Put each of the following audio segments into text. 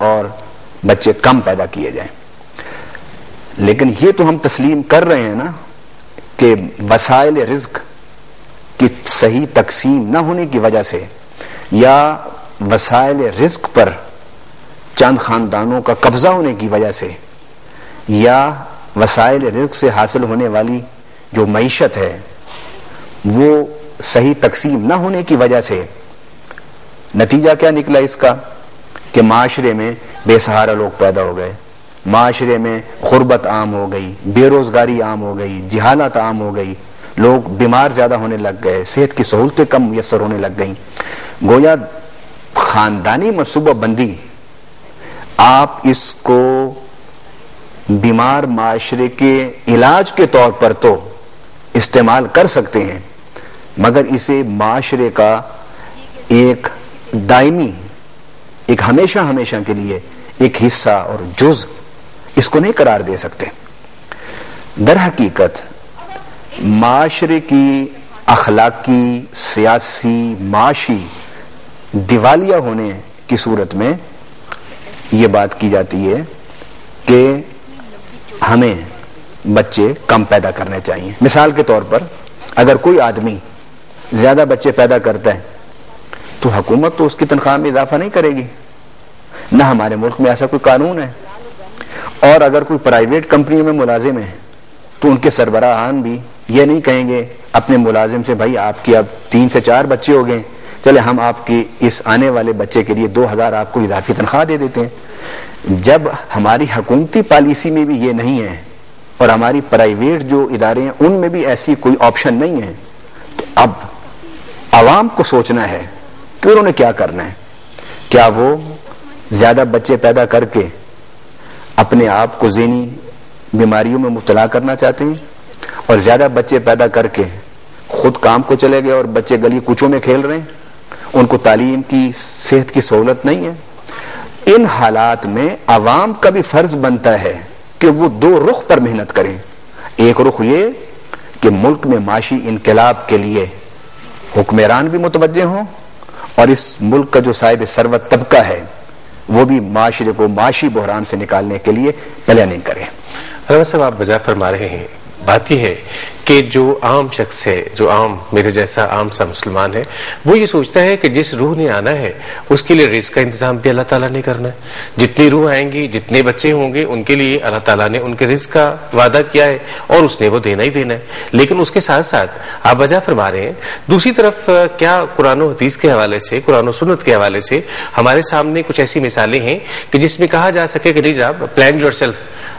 اور بچے کم پیدا کیے جائیں. لیکن یہ تو ہم تسلیم کر رہے ہیں نا کہ وسائل رزق کی صحیح تقسیم نہ ہونے کی وجہ سے یا وسائل رزق پر چند خاندانوں کا قبضہ ہونے کی وجہ سے یا وسائل رزق سے حاصل ہونے والی جو معیشت ہے وہ صحیح تقسیم نہ ہونے کی وجہ سے نتیجہ کیا نکلا اس کا کہ معاشرے میں بے سہارا لوگ پیدا ہو گئے, معاشرے میں غربت عام ہو گئی, بے روزگاری عام ہو گئی, جہالت عام ہو گئی, لوگ بیمار زیادہ ہونے لگ گئے, صحت کی سہولتیں کم میسر ہونے لگ گئیں. گویا خاندانی منصوبہ بندی آپ اس کو بیمار معاشرے کے علاج کے طور پر تو استعمال کر سکتے ہیں, مگر اسے معاشرے کا ایک دائمی, ایک ہمیشہ ہمیشہ کے لیے ایک حصہ اور جز اس کو نہیں قرار دے سکتے. در حقیقت معاشرے کی اخلاقی, سیاسی, معاشی دیوالیہ ہونے کی صورت میں یہ بات کی جاتی ہے کہ ہمیں بچے کم پیدا کرنے چاہیے. مثال کے طور پر اگر کوئی آدمی زیادہ بچے پیدا کرتا ہے تو حکومت تو اس کی تنخواہ میں اضافہ نہیں کرے گی, نہ ہمارے ملک میں ایسا کوئی قانون ہے. اور اگر کوئی پرائیویٹ کمپنی میں ملازم ہے تو ان کے سربراہان بھی یہ نہیں کہیں گے اپنے ملازم سے بھائی آپ کی اب 3 سے 4 بچے ہو گئے, چلے ہم آپ کی اس آنے والے بچے کے لیے 2000 آپ کو اضافی تنخواہ دے دیتے ہیں. جب ہماری حکومتی پالیسی میں بھی یہ نہیں ہے اور ہماری پرائیویٹ جو ادارے ہیں ان میں بھی ایسی کوئی آپشن نہیں ہے, تو اب عوام کو سوچنا ہے کہ انہوں نے کیا کرنا ہے. کیا وہ زیادہ بچے پیدا کر کے اپنے آپ کو ذہنی بیماریوں میں مبتلا کرنا چاہتے ہیں اور زیادہ بچے پیدا کر کے خود کام کو چلے گئے اور بچے گلی کوچوں میں کھیل رہے ہیں, ان کو تعلیم کی, صحت کی سہولت نہیں ہے. ان حالات میں عوام کا بھی فرض بنتا ہے کہ وہ 2 رخ پر محنت کریں. ایک رخ یہ کہ ملک میں معاشی انقلاب کے لیے حکمران بھی متوجہ ہوں اور اس ملک کا جو صاحب ثروت طبقہ ہے وہ بھی معاشرے کو معاشی بحران سے نکالنے کے لیے پلاننگ کرے. حضرت صاحب آپ بجا فرما رہے ہیں, بات یہ ہے کہ جو عام شخص ہے, جو عام میرے جیسا عام سا مسلمان ہے, وہ یہ سوچتا ہے کہ جس روح نے آنا ہے اس کے لیے رزق کا انتظام بھی اللہ تعالیٰ نے کرنا ہے. جتنی روح آئیں گی, جتنے بچے ہوں گے, ان کے لیے اللہ تعالیٰ نے ان کے رزق کا وعدہ کیا ہے اور اس نے وہ دینا ہی دینا ہے. لیکن اس کے ساتھ ساتھ آپ بجا فرما رہے ہیں دوسری طرف کیا قرآن و حدیث کے حوالے سے, قرآن و سنت کے حوالے سے ہمارے سامنے کچھ ایسی مثالیں ہیں کہ جس میں کہا جا سکے کہ نہیں جناب, plan yourself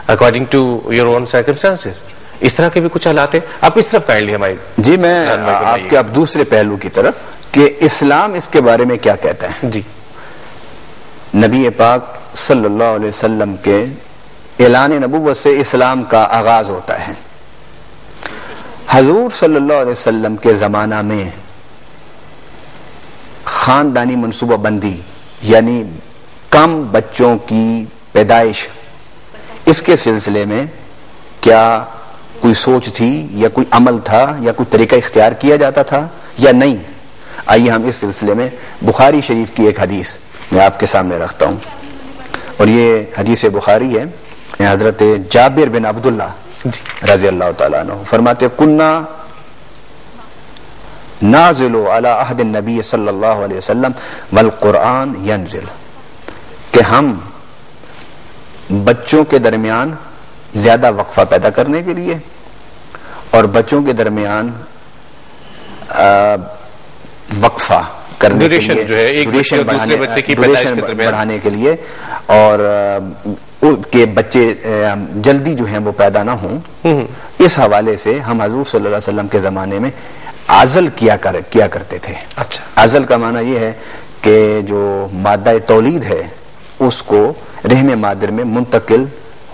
according to your own circumstances. اس طرح کے بھی کچھ حالات ہیں, آپ اس طرف کائنڈلی ہماری. جی میں آپ کے اب دوسرے پہلو کی طرف کہ اسلام اس کے بارے میں کیا کہتا ہے. جی, نبی پاک صلی اللہ علیہ وسلم کے اعلان نبوت سے اسلام کا آغاز ہوتا ہے. حضور صلی اللہ علیہ وسلم کے زمانہ میں خاندانی منصوبہ بندی یعنی کم بچوں کی پیدائش, اس کے سلسلے میں کیا کوئی سوچ تھی یا کوئی عمل تھا یا کوئی طریقہ اختیار کیا جاتا تھا یا نہیں؟ آئیے ہم اس سلسلے میں بخاری شریف کی ایک حدیث میں آپ کے سامنے رکھتا ہوں, اور یہ حدیث بخاری ہے. حضرت جابر بن عبداللہ رضی اللہ تعالیٰ عنہ فرماتے کننا نازل علی عہد النبی صلی اللہ علیہ وسلم والقرآن ینزل, کہ ہم بچوں کے درمیان زیادہ وقفہ پیدا کرنے کے لیے اور بچوں کے درمیان وقفہ کرنے کے لیے, بڑھانے کے لیے, اور کہ بچے جلدی جو ہیں وہ پیدا نہ ہوں, اس حوالے سے ہم حضور صلی اللہ علیہ وسلم کے زمانے میں عزل کیا کرتے تھے. اچھا, عزل کا معنی یہ ہے کہ جو مادہ تولید ہے اس کو رحم مادر میں منتقل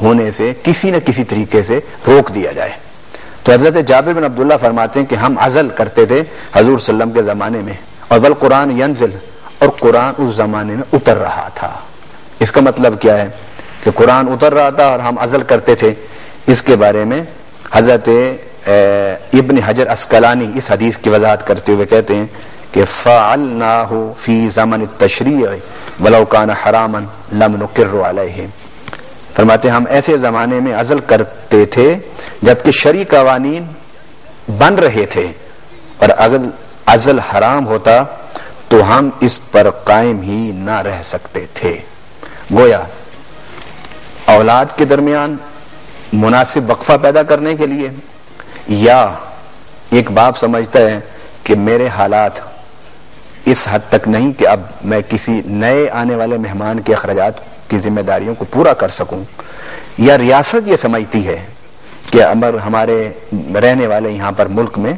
ہونے سے کسی نہ کسی طریقے سے روک دیا جائے. تو حضرت جابر بن عبداللہ فرماتے ہیں کہ ہم عزل کرتے تھے حضور صلی اللہ علیہ وسلم کے زمانے میں, اور والقرآن ینزل, اور قرآن اس زمانے میں اتر رہا تھا. اس کا مطلب کیا ہے کہ قرآن اتر رہا تھا اور ہم عزل کرتے تھے. اس کے بارے میں حضرت ابن حجر عسقلانی اس حدیث کی وضاحت کرتے ہوئے کہتے ہیں کہ فعلناہ فی زمن التشریع ولو کان حراما لم نقر علیہ، فرماتے ہم ایسے زمانے میں عزل کرتے تھے جبکہ شرعی قوانین بن رہے تھے، اور اگر عزل حرام ہوتا تو ہم اس پر قائم ہی نہ رہ سکتے تھے۔ گویا اولاد کے درمیان مناسب وقفہ پیدا کرنے کے لیے، یا ایک باپ سمجھتا ہے کہ میرے حالات اس حد تک نہیں کہ اب میں کسی نئے آنے والے مہمان کے اخراجات کی ذمہ داریوں کو پورا کر سکوں، یا ریاست یہ سمجھتی ہے کہ اگر ہمارے رہنے والے یہاں پر ملک میں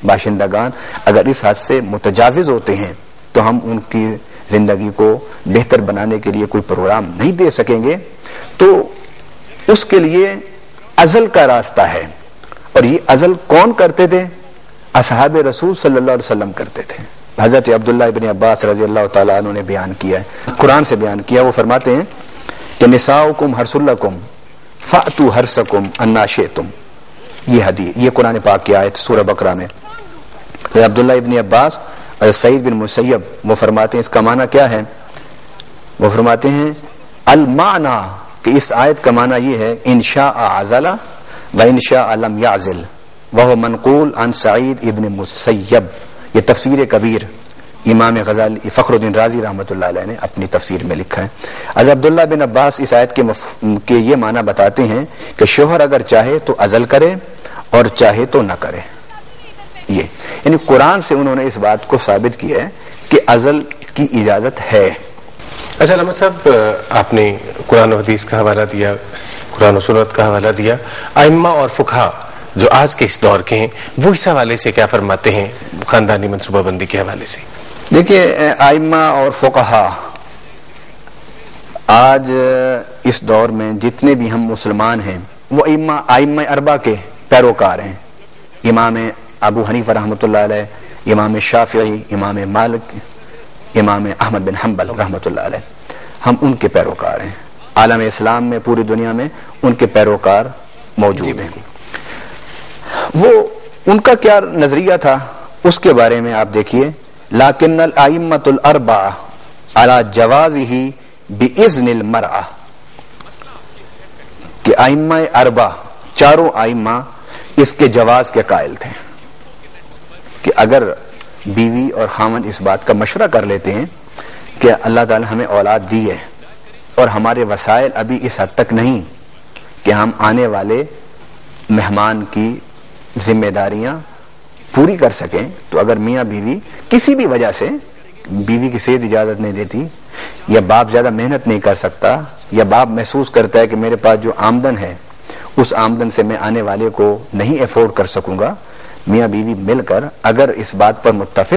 باشندگان اگر اس حد سے متجاوز ہوتے ہیں تو ہم ان کی زندگی کو بہتر بنانے کے لیے کوئی پروگرام نہیں دے سکیں گے، تو اس کے لیے عزل کا راستہ ہے۔ اور یہ عزل کون کرتے تھے؟ اصحاب رسول صلی اللہ علیہ وسلم کرتے تھے۔ حضرت عبداللہ ابن عباس رضی اللہ تعالیٰ عنہ نے بیان کیا ہے، قرآن سے بیان کیا، وہ فرماتے ہیں کہ نساؤکم حرث لکم فأتوا حرثکم انا شئتم، یہ حدیث، یہ قرآن پاک کی آیت سورہ بقرہ میں۔ عبداللہ ابن عباس اور سعید بن مسیب وہ فرماتے ہیں اس کا معنی کیا ہے؟ وہ فرماتے ہیں المعنی، کہ اس آیت کا معنی یہ ہے انشاء عزل و انشاء لم یعزل، وہ منقول عن سعید ابن مسیب، یہ تفسیر کبیر امام غزالی فخر الدین رازی رحمۃ اللہ علیہ نے اپنی تفسیر میں لکھا ہے۔ حضرت عبداللہ بن عباس اس آیت کے یہ معنی بتاتے ہیں کہ شوہر اگر چاہے تو عزل کرے اور چاہے تو نہ کرے، یہ یعنی قرآن سے انہوں نے اس بات کو ثابت کیا ہے کہ عزل کی اجازت ہے۔ اچھا علامہ صاحب، آپ نے قرآن و حدیث کا حوالہ دیا، قرآن و سنت کا حوالہ دیا، ائمہ اور فقہا جو آج کے اس دور کے ہیں وہ اس حوالے سے کیا فرماتے ہیں خاندانی منصوبہ بندی کے حوالے سے؟ دیکھیے، ائمہ اور فقہا آج اس دور میں جتنے بھی ہم مسلمان ہیں وہ ائمہ اربعہ کے پیروکار ہیں، امام ابو حنیفہ رحمۃ اللہ علیہ، امام شافعی، امام مالک، امام احمد بن حنبل رحمۃ اللہ علیہ، ہم ان کے پیروکار ہیں۔ عالم اسلام میں پوری دنیا میں ان کے پیروکار موجود ہیں۔ وہ ان کا کیا نظریہ تھا اس کے بارے میں آپ دیکھیے، لیکن الائمۃ الاربعہ علی جوازہ باذن المرأہ، کہ ائمہ اربعہ چاروں ائمہ اس کے جواز کے قائل تھے کہ اگر بیوی اور خاوند اس بات کا مشورہ کر لیتے ہیں کہ اللہ تعالی ہمیں اولاد دی ہے اور ہمارے وسائل ابھی اس حد تک نہیں کہ ہم آنے والے مہمان کی ذمہ داریاں پوری کر سکیں، تو اگر میاں بیوی کسی بھی وجہ سے بیوی کی صحت اجازت نہیں دیتی، یا باپ زیادہ محنت نہیں کر سکتا، یا باپ محسوس کرتا ہے کہ میرے پاس جو آمدن ہے اس آمدن سے میں آنے والے کو نہیں افورڈ کر سکوں گا، میاں بیوی مل کر اگر اس بات پر متفق